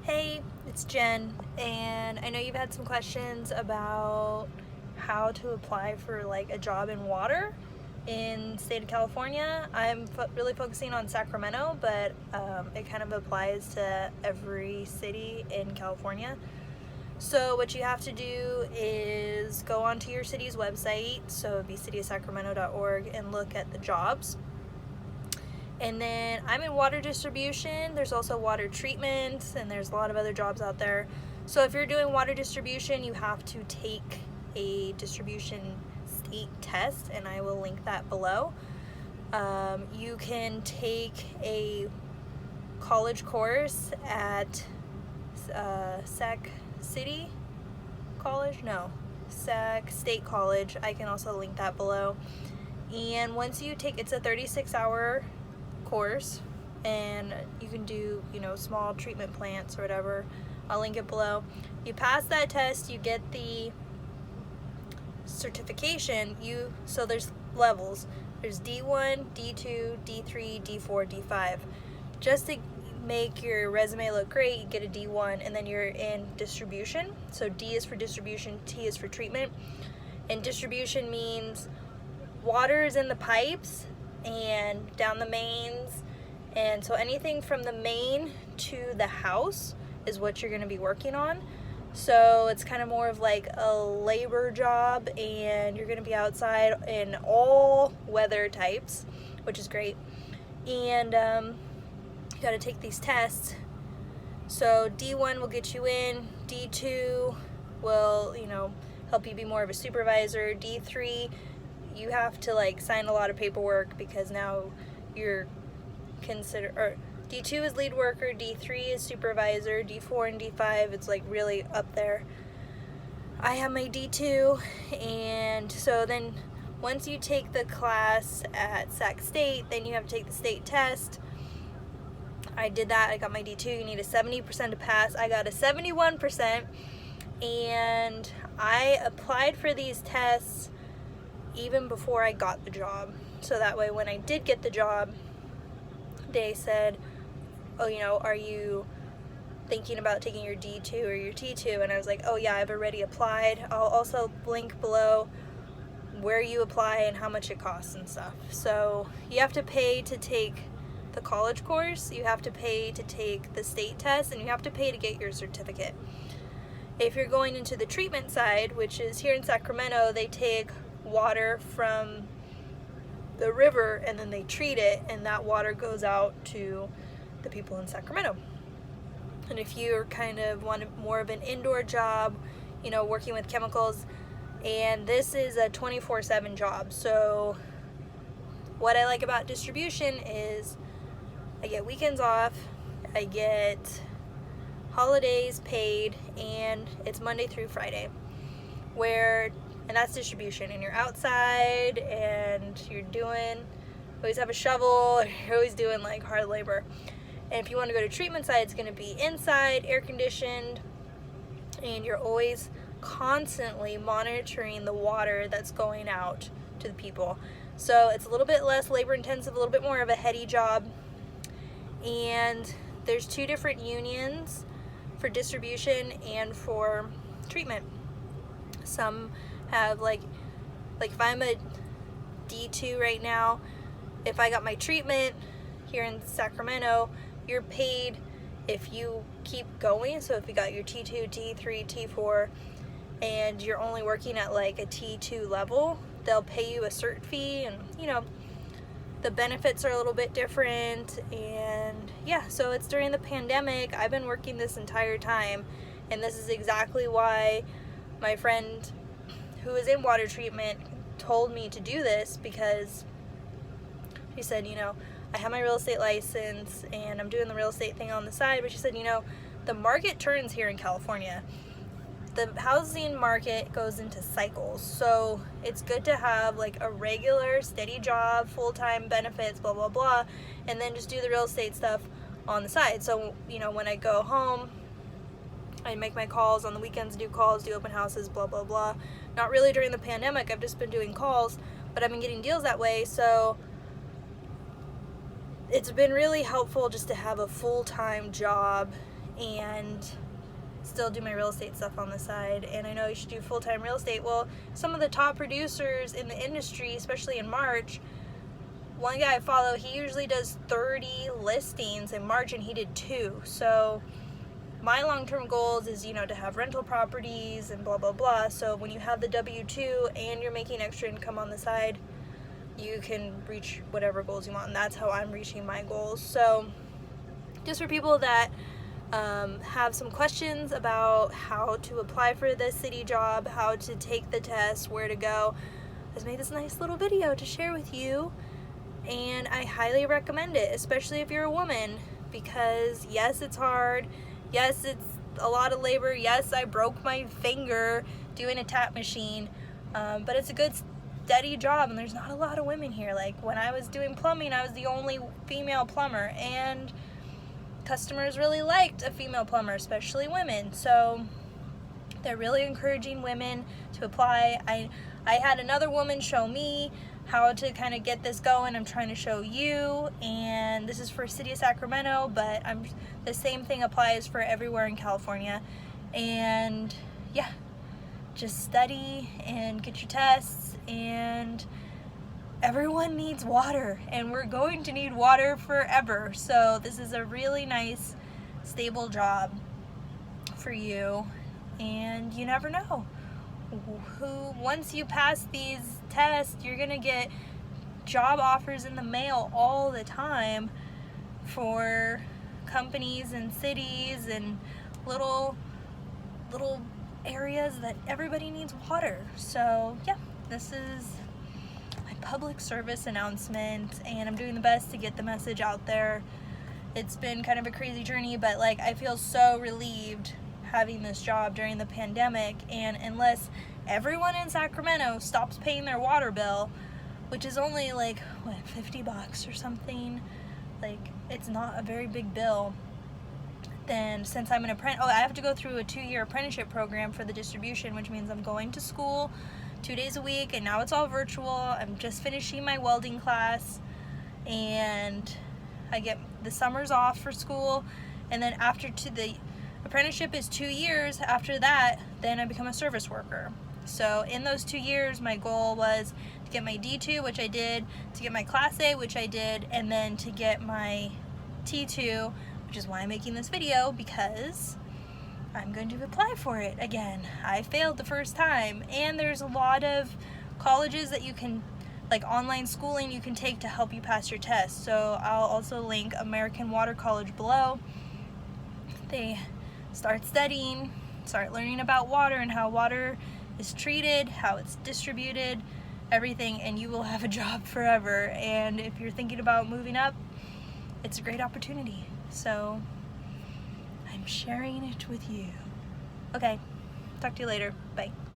Hey, it's Jen, and I know you've had some questions about how to apply for like a job in water in the state of California. I'm really focusing on Sacramento, but it kind of applies to every city in California. So what you have to do is go onto your city's website, so it'd be cityofsacramento.org, and look at the jobs. And then I'm in water distribution. There's also water treatment, and there's a lot of other jobs out there. So if you're doing water distribution, you have to take a distribution state test, and I will link that below. You can take a college course at Sac City College? No, Sac State College. I can also link that below. And once you take, it's a 36-hour course, and you can do, small treatment plants or whatever. I'll link it below. You pass that test, you get the certification. So there's levels. There's D1, D2, D3, D4, D5. Just to make your resume look great, you get a D1, and then you're in distribution. So D is for distribution, T is for treatment. And distribution means water is in the pipes and down the mains, and so anything from the main to the house is what you're going to be working on. So it's kind of more of like a labor job, and you're going to be outside in all weather types, which is great. And you got to take these tests. So D1 will get you in, D2 will help you be more of a supervisor, D3 you have to sign a lot of paperwork because now you're D2 is lead worker, D3 is supervisor, D4 and D5 it's really up there. I have my D2, and so then once you take the class at Sac State, then you have to take the state test. I did that. I got my D2. You need a 70% to pass. I got a 71%, and I applied for these tests even before I got the job. So that way when I did get the job, they said, oh, are you thinking about taking your D2 or your T2? And I was like, oh yeah, I've already applied. I'll also link below where you apply and how much it costs and stuff. So you have to pay to take the college course, you have to pay to take the state test, and you have to pay to get your certificate. If you're going into the treatment side, which is here in Sacramento, they take water from the river and then they treat it, and that water goes out to the people in Sacramento. And if you're kind of want more of an indoor job, working with chemicals, and this is a 24/7 job. So what I like about distribution is I get weekends off, I get holidays paid, and it's Monday through Friday, and that's distribution, and you're outside and you always have a shovel, you're always doing hard labor. And if you want to go to treatment side, it's going to be inside, air conditioned, and you're always constantly monitoring the water that's going out to the people. So it's a little bit less labor intensive, a little bit more of a heady job. And there's two different unions for distribution and for treatment. Some have like if I'm a D2 right now, if I got my treatment here in Sacramento, you're paid if you keep going. So if you got your T2, T3, T4, and you're only working at a T2 level, they'll pay you a cert fee, and the benefits are a little bit different. And yeah, so it's during the pandemic. I've been working this entire time, and this is exactly why my friend who is in water treatment told me to do this, because she said, I have my real estate license and I'm doing the real estate thing on the side, but she said, the market turns here in California. The housing market goes into cycles, so it's good to have a regular steady job, full-time benefits, blah blah blah, and then just do the real estate stuff on the side. So when I go home, I make my calls on the weekends, do calls, do open houses, blah blah blah. Not really during the pandemic, I've just been doing calls, but I've been getting deals that way. So it's been really helpful just to have a full-time job and still do my real estate stuff on the side. And I know you should do full-time real estate. Well, some of the top producers in the industry, especially in March, one guy I follow, he usually does 30 listings in March, and he did 2. So my long-term goals is, you know, to have rental properties and blah, blah, blah. So when you have the W-2 and you're making extra income on the side, you can reach whatever goals you want. And that's how I'm reaching my goals. So just for people that have some questions about how to apply for this city job, how to take the test, where to go, I just made this nice little video to share with you. And I highly recommend it, especially if you're a woman, because yes, it's hard. Yes, it's a lot of labor. Yes, I broke my finger doing a tap machine, but it's a good steady job, and there's not a lot of women here. Like when I was doing plumbing, I was the only female plumber, and customers really liked a female plumber, especially women. So they're really encouraging women to apply. I had another woman show me how to kind of get this going. I'm trying to show you, and this is for City of Sacramento, but the same thing applies for everywhere in California. And yeah, just study and get your tests, and everyone needs water, and we're going to need water forever. So this is a really nice, stable job for you, and you never know. Once you pass these tests, you're gonna get job offers in the mail all the time for companies and cities and little areas that everybody needs water. So yeah, this is my public service announcement, and I'm doing the best to get the message out there. It's been kind of a crazy journey, but like I feel so relieved having this job during the pandemic. And unless everyone in Sacramento stops paying their water bill, which is only like what, $50 or something, like it's not a very big bill, then since I'm an apprentice, I have to go through a 2-year apprenticeship program for the distribution, which means I'm going to school 2 days a week, and now it's all virtual. I'm just finishing my welding class, and I get the summers off for school, and then the apprenticeship is 2 years. After that, then I become a service worker. So in those 2 years, my goal was to get my D2, which I did, to get my Class A, which I did, and then to get my T2, which is why I'm making this video, because I'm going to apply for it again. I failed the first time, and there's a lot of colleges that you can, like online schooling you can take to help you pass your test. So I'll also link American Water College below. They start studying, start learning about water and how water is treated, how it's distributed, everything, and you will have a job forever. And if you're thinking about moving up, it's a great opportunity. So I'm sharing it with you. Okay, talk to you later. Bye.